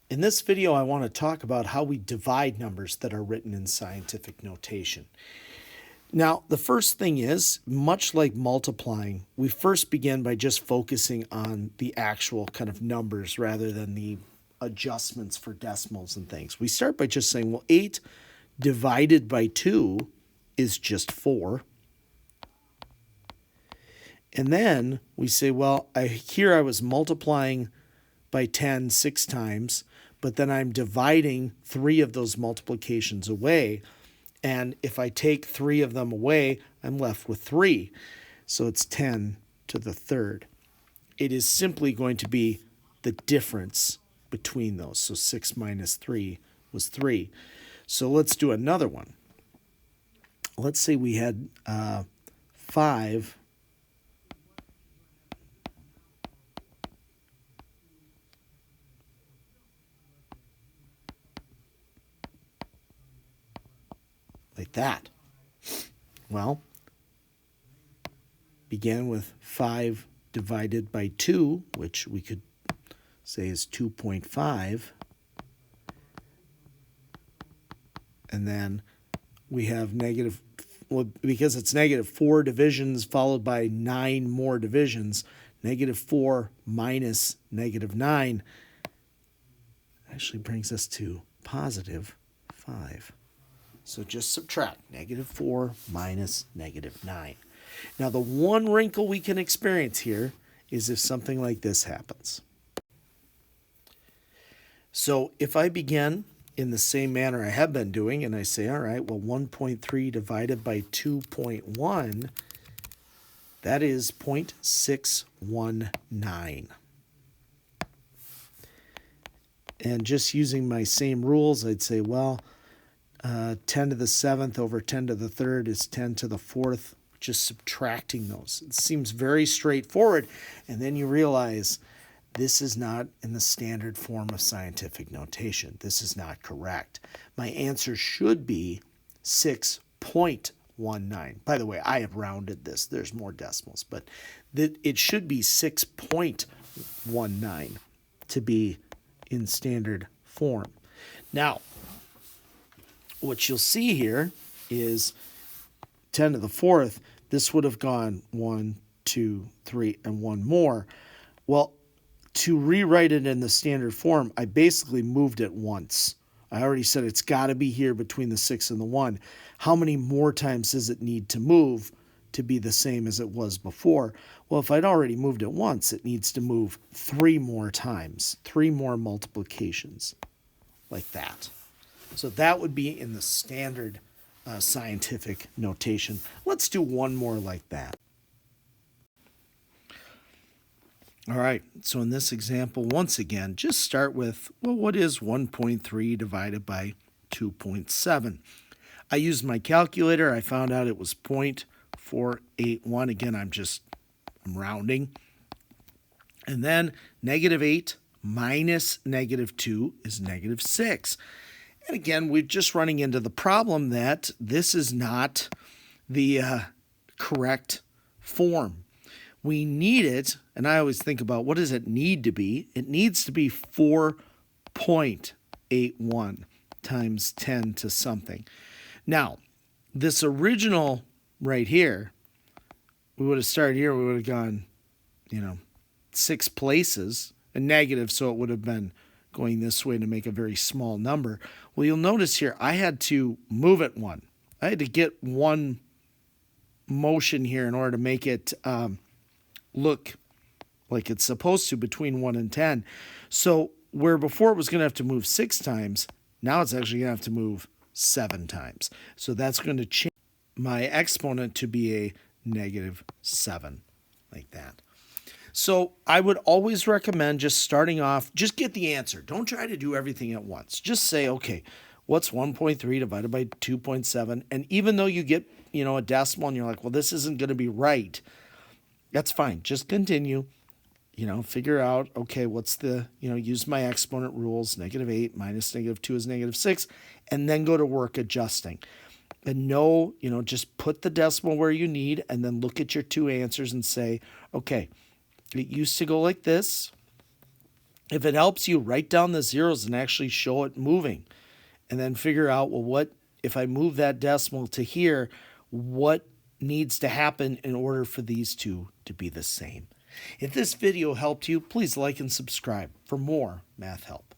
In this video, I want to talk about how we divide numbers that are written in scientific notation. Now, the first thing is, much like multiplying, we first begin by just focusing on the actual kind of numbers rather than the adjustments for decimals and things. We start by just saying, well, 8 divided by 2 is just 4. And then we say, well, here I was multiplying by 10 6 times, but then I'm dividing 3 of those multiplications away. And if I take 3 of them away, I'm left with 3. So it's 10 to the third. It is simply going to be the difference between those. So 6 minus 3 was 3. So let's do another one. Let's say we had 5 like that. Well, begin with 5 divided by 2, which we could say is 2.5. And then we have negative, well, because it's negative 4 divisions followed by 9 more divisions, negative 4 minus negative 9 actually brings us to positive 5. So just subtract negative 4 minus negative 9. Now, the one wrinkle we can experience here is if something like this happens. So if I begin in the same manner I have been doing, and I say, all right, well, 1.3 divided by 2.1, that is 0.619. And just using my same rules, I'd say, well, 10 to the 7th over 10 to the 3rd is 10 to the 4th, just subtracting those. It seems very straightforward, and then you realize this is not in the standard form of scientific notation. This is not correct. My answer should be 6.19. By the way, I have rounded this. There's more decimals, but it should be 6.19 to be in standard form. Now, what you'll see here is 10 to the 4th. This would have gone 1, 2, 3, and 1 more. Well, to rewrite it in the standard form, I basically moved it once. I already said it's got to be here between the 6 and the 1. How many more times does it need to move to be the same as it was before? Well, if I'd already moved it once, it needs to move 3 more times, 3 more multiplications, like that. So that would be in the standard scientific notation. Let's do one more like that. All right, so in this example, once again, just start with, well, what is 1.3 divided by 2.7? I used my calculator. I found out it was 0.481. Again, I'm rounding. And then negative 8 minus negative 2 is negative 6. And again, we're just running into the problem that this is not the correct form. We need it, and I always think about what does it need to be? It needs to be 4.81 times 10 to something. Now, this original right here, we would have started here, we would have gone, 6 places, a negative, so it would have been going this way to make a very small number. Well, you'll notice here, I had to move it 1. I had to get 1 motion here in order to make it look like it's supposed to between 1 and 10. So where before it was going to have to move 6 times, now it's actually going to have to move 7 times. So that's going to change my exponent to be a negative 7, like that. So I would always recommend just starting off, just get the answer. Don't try to do everything at once. Just say, okay, what's 1.3 divided by 2.7? And even though you get, a decimal and you're like, well, this isn't going to be right, that's fine. Just continue, figure out, okay, what's the, use my exponent rules, negative 8 minus negative 2 is negative 6, and then go to work adjusting. And just put the decimal where you need and then look at your 2 answers and say, okay, it used to go like this. If it helps you, write down the zeros and actually show it moving. And then figure out, well, what if I move that decimal to here, what needs to happen in order for these two to be the same? If this video helped you, please like and subscribe for more math help.